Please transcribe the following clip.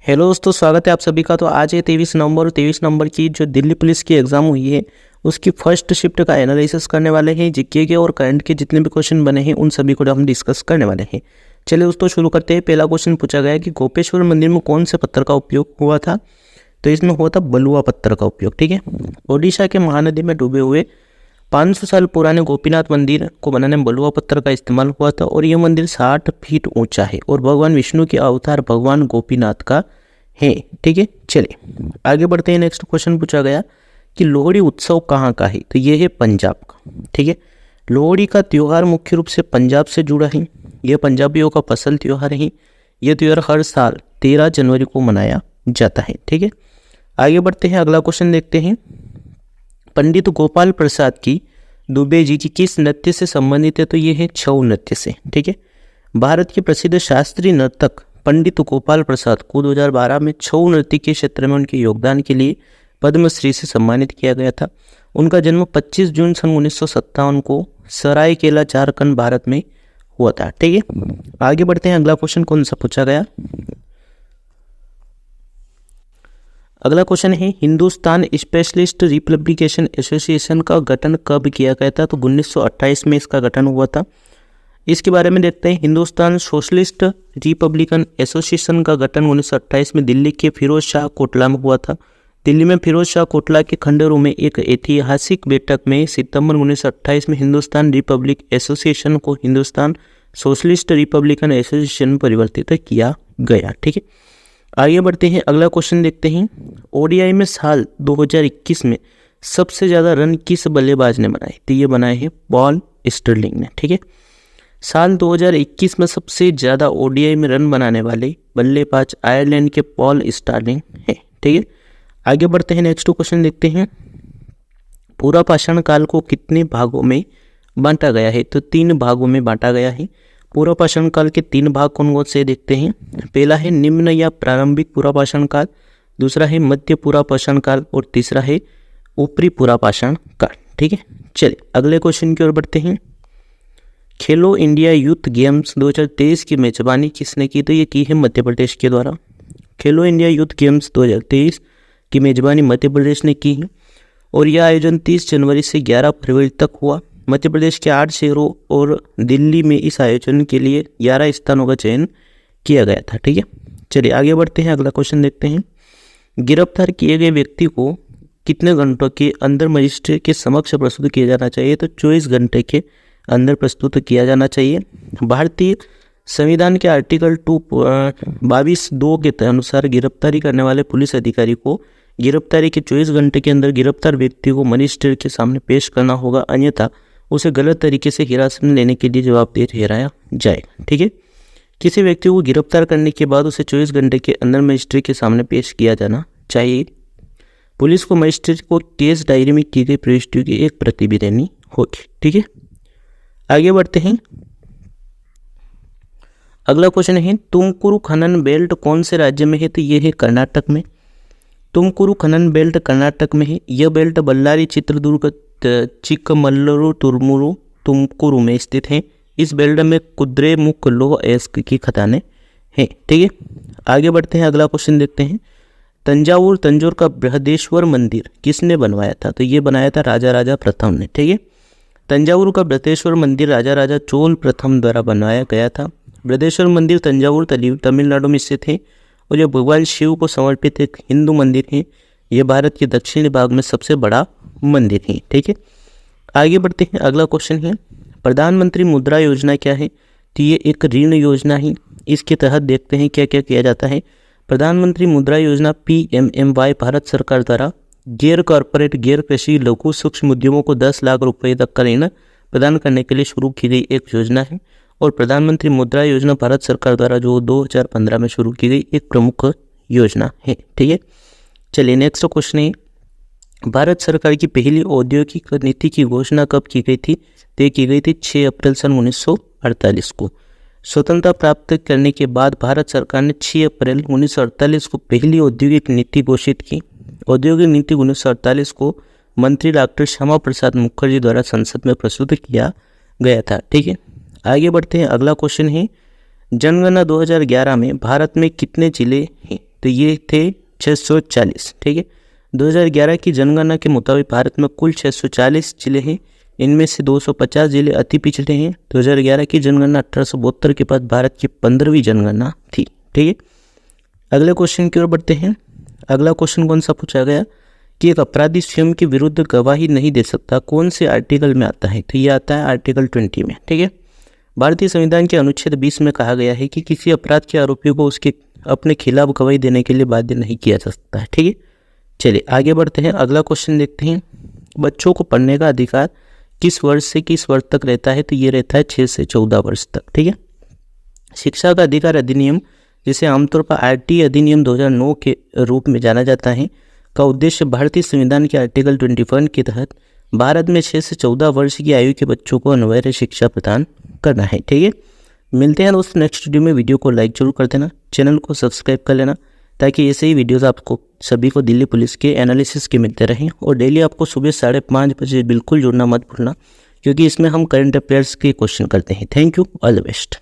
Hello दोस्तों, स्वागत है आप सभी का। तो आज है 23 नवंबर और 23 नवंबर की जो दिल्ली पुलिस की एग्ज़ाम हुई है उसकी फर्स्ट शिफ्ट का एनालिसिस करने वाले हैं। जीके के और करंट के जितने भी क्वेश्चन बने हैं उन सभी को हम डिस्कस करने वाले हैं। चलिए दोस्तों शुरू करते हैं। पहला क्वेश्चन पूछा गया है कि गोपेश्वर मंदिर में कौन से पत्थर का उपयोग हुआ था। तो इसमें हुआ था बलुआ पत्थर का उपयोग। ठीक है। ओडिशा के महानदी में डूबे हुए 500 साल पुराने गोपीनाथ मंदिर को बनाने में बलुआ पत्थर का इस्तेमाल हुआ था और यह मंदिर 60 फीट ऊंचा है और भगवान विष्णु के अवतार भगवान गोपीनाथ का है। ठीक है। चलिए आगे बढ़ते हैं। नेक्स्ट क्वेश्चन पूछा गया कि लोहड़ी उत्सव कहाँ का है। तो ये है पंजाब का। ठीक है। लोहड़ी का त्यौहार मुख्य रूप से पंजाब से जुड़ा है। यह पंजाबियों का फसल त्यौहार है। यह त्यौहार हर साल 13 जनवरी को मनाया जाता है। ठीक है। आगे बढ़ते हैं। अगला क्वेश्चन देखते हैं। पंडित गोपाल प्रसाद की दुबे जी की किस नृत्य से संबंधित है। तो ये है छऊ नृत्य से। ठीक है। भारत के प्रसिद्ध शास्त्रीय नर्तक पंडित गोपाल प्रसाद को 2012 में छऊ नृत्य के क्षेत्र में उनके योगदान के लिए पद्मश्री से सम्मानित किया गया था। उनका जन्म 25 जून सन 1957 को सरायकेला झारखंड भारत में हुआ था। ठीक है। आगे बढ़ते हैं। अगला क्वेश्चन कौन सा पूछा गया। अगला क्वेश्चन है हिंदुस्तान स्पेशलिस्ट रिपब्लिकेशन एसोसिएशन का गठन कब किया गया था। तो 1928 में इसका गठन हुआ था। इसके बारे में देखते हैं। हिंदुस्तान सोशलिस्ट रिपब्लिकन एसोसिएशन का गठन 1928 में दिल्ली के फिरोज शाह कोटला में हुआ था। दिल्ली में फिरोज शाह कोटला के खंडरों में एक ऐतिहासिक बैठक में सितंबर 1928 में हिंदुस्तान रिपब्लिक एसोसिएशन को हिंदुस्तान सोशलिस्ट रिपब्लिकन एसोसिएशन में परिवर्तित किया गया। ठीक है। आगे बढ़ते हैं। अगला क्वेश्चन देखते हैं। ओडीआई में साल 2021 में सबसे ज़्यादा रन किस बल्लेबाज ने बनाए। तो ये बनाए हैं पॉल स्टर्लिंग ने। ठीक है। साल 2021 में सबसे ज़्यादा ओडीआई में रन बनाने वाले बल्लेबाज आयरलैंड के पॉल स्टार्लिंग है। ठीक है। आगे बढ़ते हैं। नेक्स्ट क्वेश्चन देखते हैं। पूरा पाषाण काल को कितने भागों में बांटा गया है। तो 3 भागों में बांटा गया है। पूरा पाषाण काल के 3 भाग कौन कौन से देखते हैं। पहला है निम्न या प्रारंभिक पूरा पाषाण काल, दूसरा है मध्य पूरा पाषाण काल और तीसरा है ऊपरी पूरा पाषाण काल। ठीक है। चलिए अगले क्वेश्चन की ओर बढ़ते हैं। खेलो इंडिया यूथ गेम्स 2023 की मेजबानी किसने की। तो ये की है मध्य प्रदेश के द्वारा। खेलो इंडिया यूथ गेम्स 2023 की मेजबानी मध्य प्रदेश ने की है और यह आयोजन 30 जनवरी से 11 फरवरी तक हुआ। मध्य प्रदेश के 8 शहरों और दिल्ली में इस आयोजन के लिए 11 स्थानों का चयन किया गया था। ठीक है। चलिए आगे बढ़ते हैं। अगला क्वेश्चन देखते हैं। गिरफ्तार किए गए व्यक्ति को कितने घंटों के अंदर मजिस्ट्रेट के समक्ष प्रस्तुत किया जाना चाहिए। तो 24 घंटे के अंदर प्रस्तुत किया जाना चाहिए। भारतीय संविधान के आर्टिकल 22(2) के अनुसार गिरफ्तारी करने वाले पुलिस अधिकारी को गिरफ्तारी के 24 घंटे के अंदर गिरफ्तार व्यक्ति को मजिस्ट्रेट के सामने पेश करना होगा, अन्यथा उसे गलत तरीके से हिरासत में लेने के लिए जवाबदेह ठहराया जाएगा। ठीक है। किसी व्यक्ति को गिरफ्तार करने के बाद उसे 24 घंटे के अंदर मजिस्ट्रेट के सामने पेश किया जाना चाहिए। पुलिस को मजिस्ट्रेट को केस डायरी में की गई प्रविष्टियों की एक प्रति भी देनी होगी। ठीक है। आगे बढ़ते हैं। अगला क्वेश्चन है तुमकुरु खनन बेल्ट कौन से राज्य में है। तो ये है कर्नाटक में। तुमकुरु खनन बेल्ट कर्नाटक में है। यह बेल्ट बल्लारी, चित्रदुर्ग, चिक्कमगलुरु, तुर्मुरु, तुमकुरु में स्थित है। इस बेल्ट में कुद्रेमुख लौह अयस्क की खदानें हैं। ठीक है। आगे बढ़ते हैं। अगला क्वेश्चन देखते हैं। तंजौर का बृहदेश्वर मंदिर किसने बनवाया था। तो ये बनाया था राजा राजा प्रथम ने। ठीक है। तंजावुर का बृहदेश्वर मंदिर राजा राजा चोल प्रथम द्वारा बनवाया गया था। बृहदेश्वर मंदिर तंजावुर तमिलनाडु में स्थित है और यह भगवान शिव को समर्पित एक हिंदू मंदिर है। यह भारत के दक्षिणी भाग में सबसे बड़ा मंदिर है। ठीक है। आगे बढ़ते हैं। अगला क्वेश्चन है प्रधानमंत्री मुद्रा योजना क्या है। तो ये एक ऋण योजना है। इसके तहत देखते हैं क्या क्या किया जाता है। प्रधानमंत्री मुद्रा योजना PMMY भारत सरकार द्वारा गैर कॉरपोरेट, गैर कृषि, लघु सूक्ष्म उद्यमों को 10 लाख रुपए तक का ऋण प्रदान करने के लिए शुरू की गई एक योजना है और प्रधानमंत्री मुद्रा योजना भारत सरकार द्वारा जो 2015 में शुरू की गई एक प्रमुख योजना है। ठीक है। चलिए नेक्स्ट क्वेश्चन है भारत सरकार की पहली औद्योगिक नीति की घोषणा कब की गई थी। तय की गई थी 6 अप्रैल सन 1948 को। स्वतंत्रता प्राप्त करने के बाद भारत सरकार ने 6 अप्रैल 1948 को पहली औद्योगिक नीति घोषित की। औद्योगिक नीति 1948 को मंत्री डॉक्टर श्यामा प्रसाद मुखर्जी द्वारा संसद में प्रस्तुत किया गया था। ठीक है। आगे बढ़ते हैं। अगला क्वेश्चन है जनगणना 2011 में भारत में कितने जिले हैं। तो ये थे 640। ठीक है, 2011 की जनगणना के मुताबिक भारत में कुल 640 जिले हैं, इनमें से 250 जिले अति पिछड़े हैं। 2011 की जनगणना 1872 के बाद भारत की 15वीं जनगणना थी। ठीक है, अगले क्वेश्चन की ओर बढ़ते हैं। अगला क्वेश्चन कौन सा पूछा गया कि एक अपराधी स्वयं के विरुद्ध गवाही नहीं दे सकता, कौन से आर्टिकल में आता है? तो ये आता है आर्टिकल 20 में। ठीक है, भारतीय संविधान के अनुच्छेद 20 में कहा गया है कि किसी अपराध के आरोपी को उसके अपने खिलाफ गवाही देने के लिए बाध्य नहीं किया जा सकता है। ठीक है, चलिए आगे बढ़ते हैं। अगला क्वेश्चन देखते हैं, बच्चों को पढ़ने का अधिकार किस वर्ष से किस वर्ष तक रहता है? तो ये रहता है 6 से 14 वर्ष तक। ठीक है, शिक्षा का अधिकार अधिनियम, जिसे आमतौर पर RT अधिनियम 2009 के रूप में जाना जाता है, का उद्देश्य भारतीय संविधान के आर्टिकल 21 के तहत भारत में 6 से 14 वर्ष की आयु के बच्चों को अनिवार्य शिक्षा प्रदान करना है। ठीक है, मिलते हैं दोस्तों नेक्स्ट वीडियो में। वीडियो को लाइक जरूर कर देना, चैनल को सब्सक्राइब कर लेना, ताकि ऐसे ही वीडियोस आपको सभी को दिल्ली पुलिस के एनालिसिस के मिलते रहें। और डेली आपको सुबह 5:30 बजे बिल्कुल जुड़ना मत भूलना, क्योंकि इसमें हम करंट अफेयर्स के क्वेश्चन करते हैं। Thank you, all the best.